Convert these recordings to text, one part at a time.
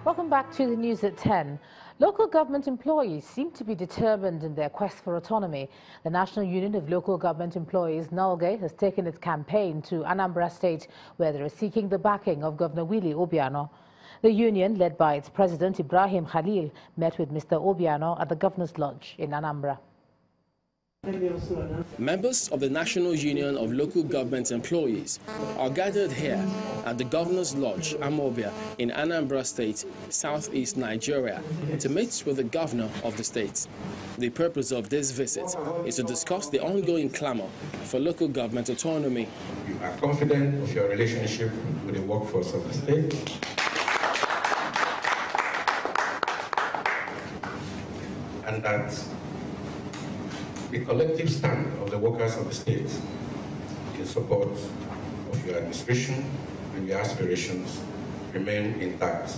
Welcome back to the news at 10. Local government employees seem to be determined in their quest for autonomy. The National Union of Local Government Employees, NULGE, has taken its campaign to Anambra State, where they are seeking the backing of Governor Willie Obiano. The union, led by its president Ibrahim Khalil, met with Mr. Obiano at the Governor's Lodge in Anambra. Members of the National Union of Local Government Employees are gathered here at the Governor's Lodge, Amobia, in Anambra State, southeast Nigeria, to meet with the governor of the state. The purpose of this visit is to discuss the ongoing clamor for local government autonomy. You are confident of your relationship with the workforce of the state. And that the collective stand of the workers of the state in support of your administration and your aspirations remain intact.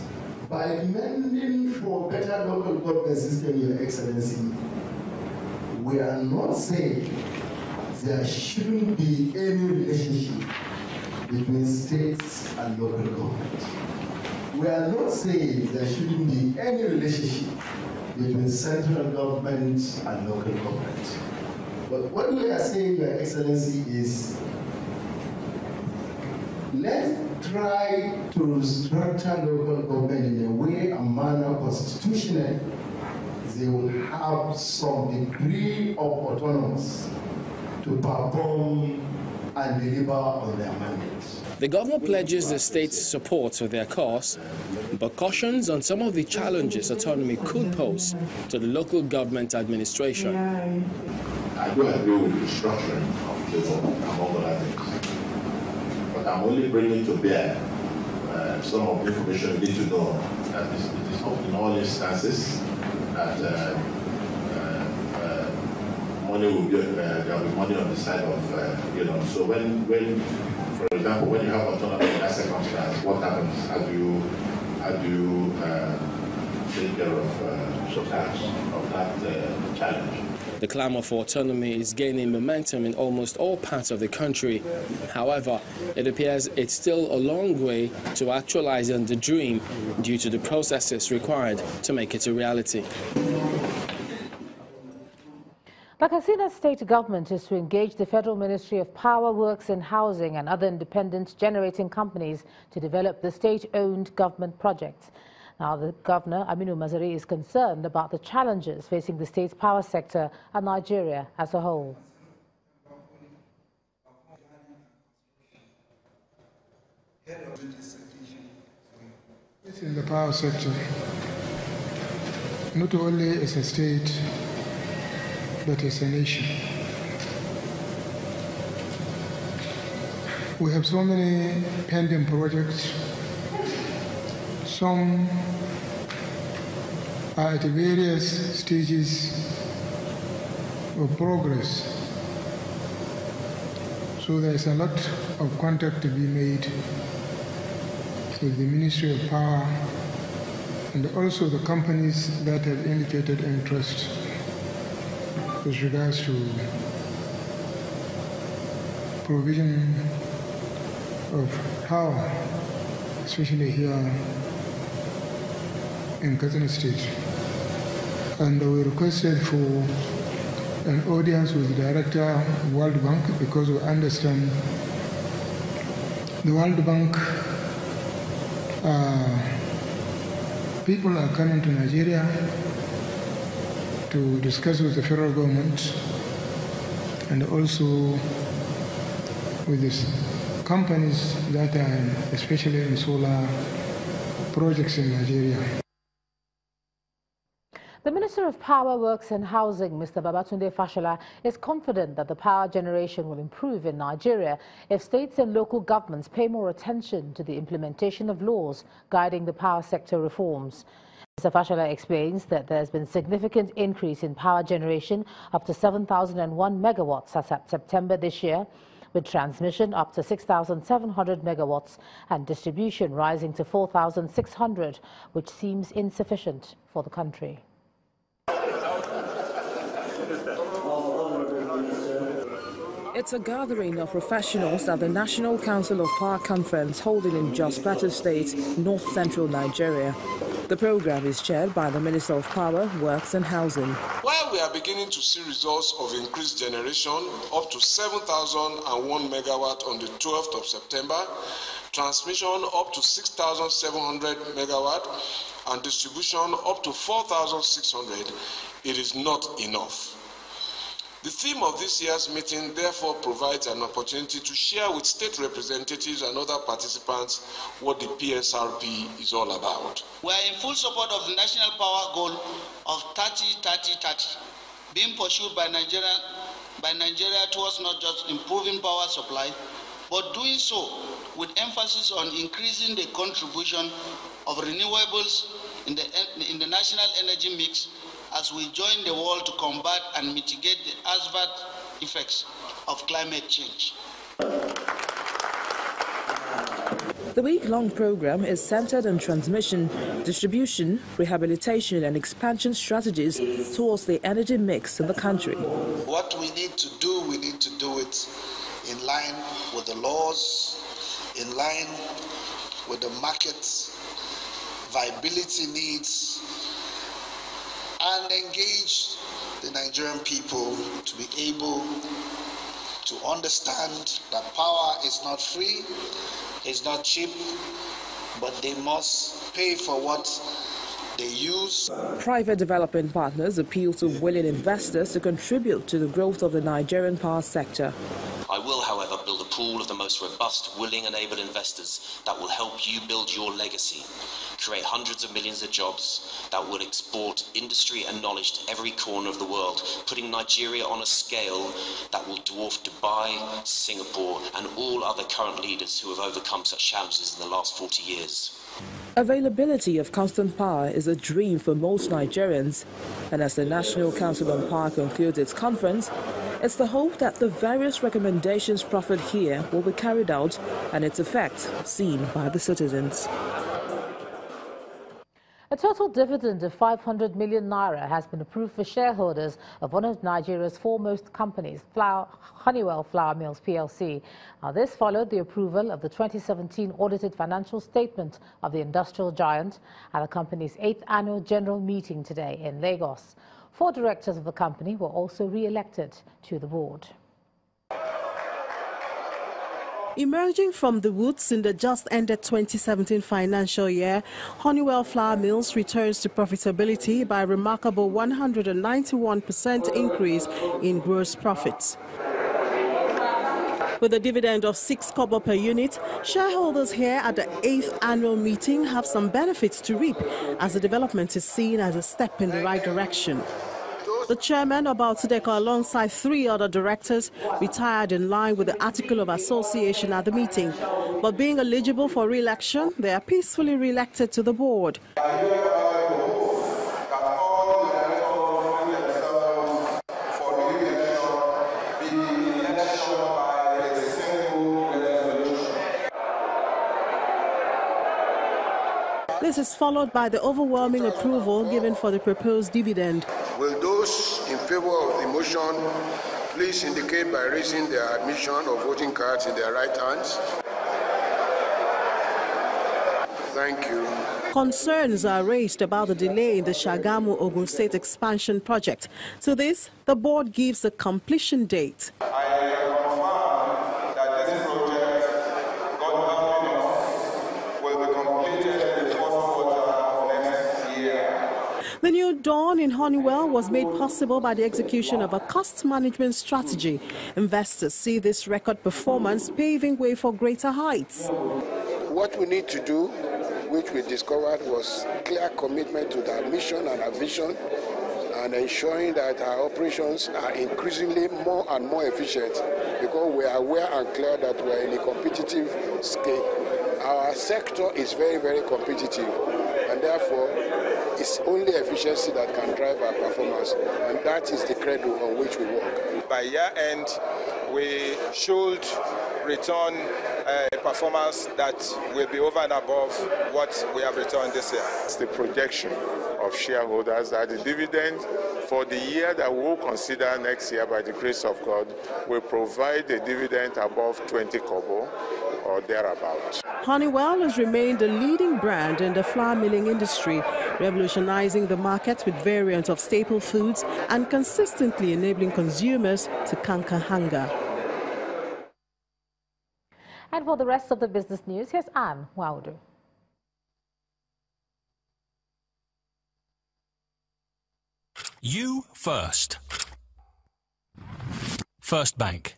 By demanding for better local government system, Your Excellency, we are not saying there shouldn't be any relationship between states and local government. We are not saying there shouldn't be any relationship between central government and local government. But what we are saying, Your Excellency, is let's try to structure local government in a way and manner constitutionally they will have some degree of autonomy to perform and deliver on their mandates. The governor pledges the state's support for their cause, but cautions on some of the challenges autonomy could pose to the local government administration. I do agree with the restructuring of the law, among other things. But I'm only bringing to bear some of the information you need to know that it is not in all instances that money will be, there will be money on the side of, so when, for example, when you have autonomy in that circumstance, what happens? How do you take care of that challenge? The clamor for autonomy is gaining momentum in almost all parts of the country. However, it appears it's still a long way to actualizing the dream due to the processes required to make it a reality. The Katsina state government is to engage the Federal Ministry of Power, Works and Housing and other independent generating companies to develop the state-owned government projects. Now, the governor, Aminu Mazari, is concerned about the challenges facing the state's power sector and Nigeria as a whole. In the power sector, not only as a state, but as a nation. We have so many pending projects. Some are at various stages of progress. So there's a lot of contact to be made with the Ministry of Power and also the companies that have indicated interest with regards to provision of power, especially here in Katsina State. And we requested for an audience with the Director of the World Bank because we understand the World Bank people are coming to Nigeria to discuss with the federal government and also with these companies that are especially in solar projects in Nigeria. The Minister of Power, Works and Housing, Mr. Babatunde Fashola, is confident that the power generation will improve in Nigeria if states and local governments pay more attention to the implementation of laws guiding the power sector reforms. Mr. Fashola explains that there has been significant increase in power generation up to 7,001 megawatts as of September this year, with transmission up to 6,700 megawatts and distribution rising to 4,600, which seems insufficient for the country. It's a gathering of professionals at the National Council of Power Conference holding in Jos Plateau State, north-central Nigeria. The program is chaired by the Minister of Power, Works and Housing. While we are beginning to see results of increased generation up to 7,001 megawatt on the 12th of September, transmission up to 6,700 megawatt, and distribution up to 4,600, it is not enough. The theme of this year's meeting therefore provides an opportunity to share with state representatives and other participants what the PSRP is all about. We are in full support of the national power goal of 30-30-30 being pursued by Nigeria towards not just improving power supply, but doing so with emphasis on increasing the contribution of renewables in the national energy mix as we join the world to combat and mitigate the adverse effects of climate change. The week-long program is centered on transmission, distribution, rehabilitation and expansion strategies towards the energy mix in the country. What we need to do it in line with the laws, in line with the market viability needs, and engage the Nigerian people to be able to understand that power is not free, it's not cheap, but they must pay for what they use. Private development partners appeal to willing investors to contribute to the growth of the Nigerian power sector. I will, however, build a pool of the most robust, willing and able investors that will help you build your legacy, create hundreds of millions of jobs that will export industry and knowledge to every corner of the world, putting Nigeria on a scale that will dwarf Dubai, Singapore and all other current leaders who have overcome such challenges in the last 40 years. Availability of constant power is a dream for most Nigerians, and as the National Council on Power concludes its conference, it's the hope that the various recommendations proffered here will be carried out and its effect seen by the citizens. A total dividend of 500 million naira has been approved for shareholders of one of Nigeria's foremost companies, Honeywell Flour Mills PLC. This followed the approval of the 2017 audited financial statement of the industrial giant at the company's 8th annual general meeting today in Lagos. 4 directors of the company were also re-elected to the board. Emerging from the woods in the just-ended 2017 financial year, Honeywell Flour Mills returns to profitability by a remarkable 191% increase in gross profits. With a dividend of 6 kobo per unit, shareholders here at the 8th annual meeting have some benefits to reap, as the development is seen as a step in the right direction. The chairman, Obaotudeko, alongside 3 other directors, retired in line with the article of association at the meeting. But being eligible for re-election, they are peacefully re-elected to the board. This is followed by the overwhelming approval given for the proposed dividend. Will those in favor of the motion please indicate by raising their admission or voting cards in their right hands? Thank you. Concerns are raised about the delay in the Shagamu Ogun State expansion project. To this, the board gives a completion date. The new dawn in Honeywell was made possible by the execution of a cost management strategy. Investors see this record performance paving way for greater heights. What we need to do, which we discovered, was clear commitment to our mission and our vision, and ensuring that our operations are increasingly more and more efficient, because we are aware and clear that we are in a competitive scale. Our sector is very, very competitive, and therefore it's only efficiency that can drive our performance, and that is the credo on which we work. By year end, we should return a performance that will be over and above what we have returned this year. It's the projection of shareholders that the dividend for the year that we will consider next year, by the grace of God, will provide a dividend above 20 kobo, or thereabout. Honeywell has remained a leading brand in the flour milling industry, revolutionizing the market with variants of staple foods and consistently enabling consumers to conquer hunger. And for the rest of the business news, here's Anne Wilder. You first. First Bank.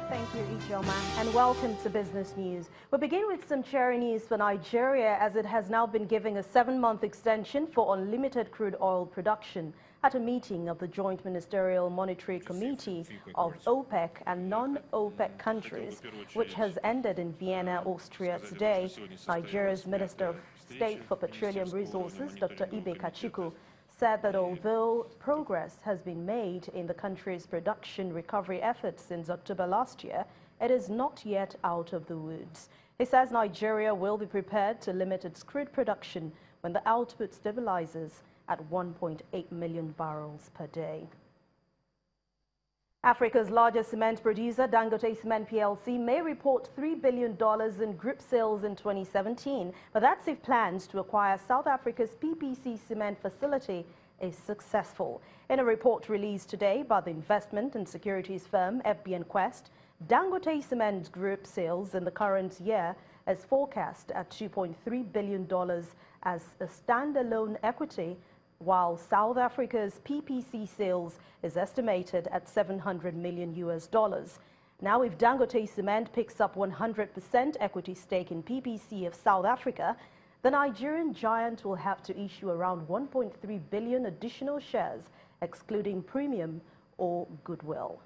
Thank you, Ijoma, and welcome to Business News. We begin with some cheery news for Nigeria, as it has now been given a 7-month extension for unlimited crude oil production at a meeting of the Joint Ministerial Monetary Committee of OPEC and non-OPEC countries, which has ended in Vienna, Austria today. Nigeria's Minister of State for Petroleum Resources, Dr. Ibe Kachuku, said that although progress has been made in the country's production recovery efforts since October last year, it is not yet out of the woods. He says Nigeria will be prepared to limit its crude production when the output stabilizes at 1.8 million barrels per day. Africa's largest cement producer, Dangote Cement PLC, may report $3 billion in group sales in 2017, but that's if plans to acquire South Africa's PPC cement facility is successful. In a report released today by the investment and securities firm FBN Quest, Dangote Cement's group sales in the current year is forecast at $2.3 billion as a standalone equity, while South Africa's PPC sales is estimated at $700 million. Now, if Dangote Cement picks up 100% equity stake in PPC of South Africa, the Nigerian giant will have to issue around 1.3 billion additional shares, excluding premium or goodwill.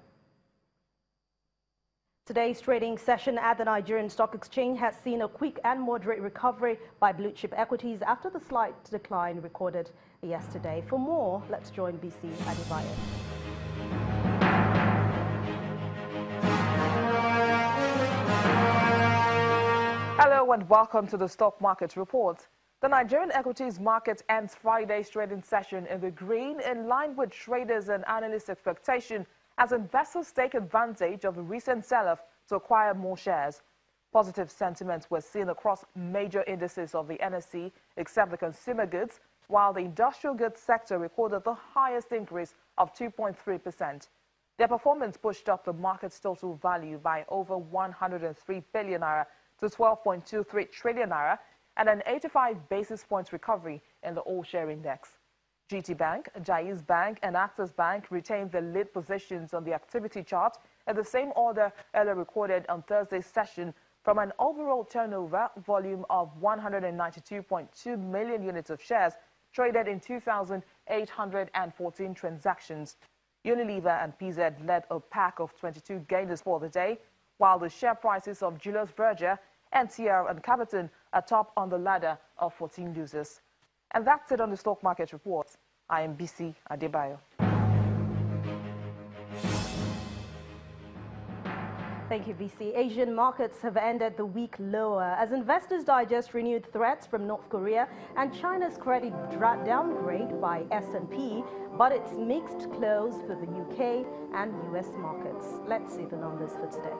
Today's trading session at the Nigerian Stock Exchange has seen a quick and moderate recovery by blue-chip equities after the slight decline recorded yesterday. For more, let's join BC Adebayo. Hello and welcome to the Stock Market Report. The Nigerian equities market ends Friday's trading session in the green, in line with traders and analysts' expectation, as investors take advantage of the recent sell-off to acquire more shares. Positive sentiments were seen across major indices of the NSE, except the consumer goods, while the industrial goods sector recorded the highest increase of 2.3%. Their performance pushed up the market's total value by over 103 billion naira to 12.23 trillion naira, and an 85 basis points recovery in the all-share index. GT Bank, Jaiz Bank and Access Bank retained the lead positions on the activity chart in the same order earlier recorded on Thursday's session, from an overall turnover volume of 192.2 million units of shares traded in 2,814 transactions. Unilever and PZ led a pack of 22 gainers for the day, while the share prices of Julius Berger, NTR and Capitan are top on the ladder of 14 losers. And that's it on the Stock Market Report. I am BC Adebayo. Thank you, BC. Asian markets have ended the week lower as investors digest renewed threats from North Korea and China's credit downgrade by S&P, but it's mixed close for the UK and US markets. Let's see the numbers for today.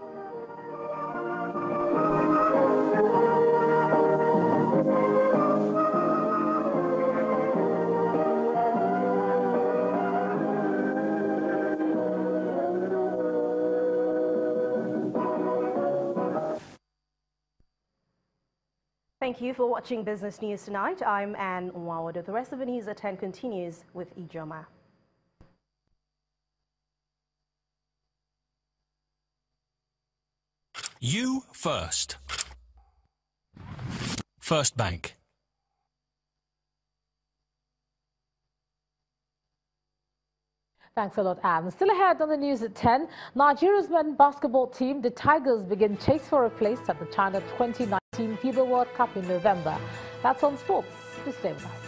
Thank you for watching Business News tonight. I'm Anne Nwawado. The rest of the news at 10 continues with Ijoma. You first. First Bank. Thanks a lot, Anne. Still ahead on the news at 10, Nigeria's men's basketball team, the Tigers, begin chase for a place at the China 2019 FIBA World Cup in November. That's on sports. Please stay with us.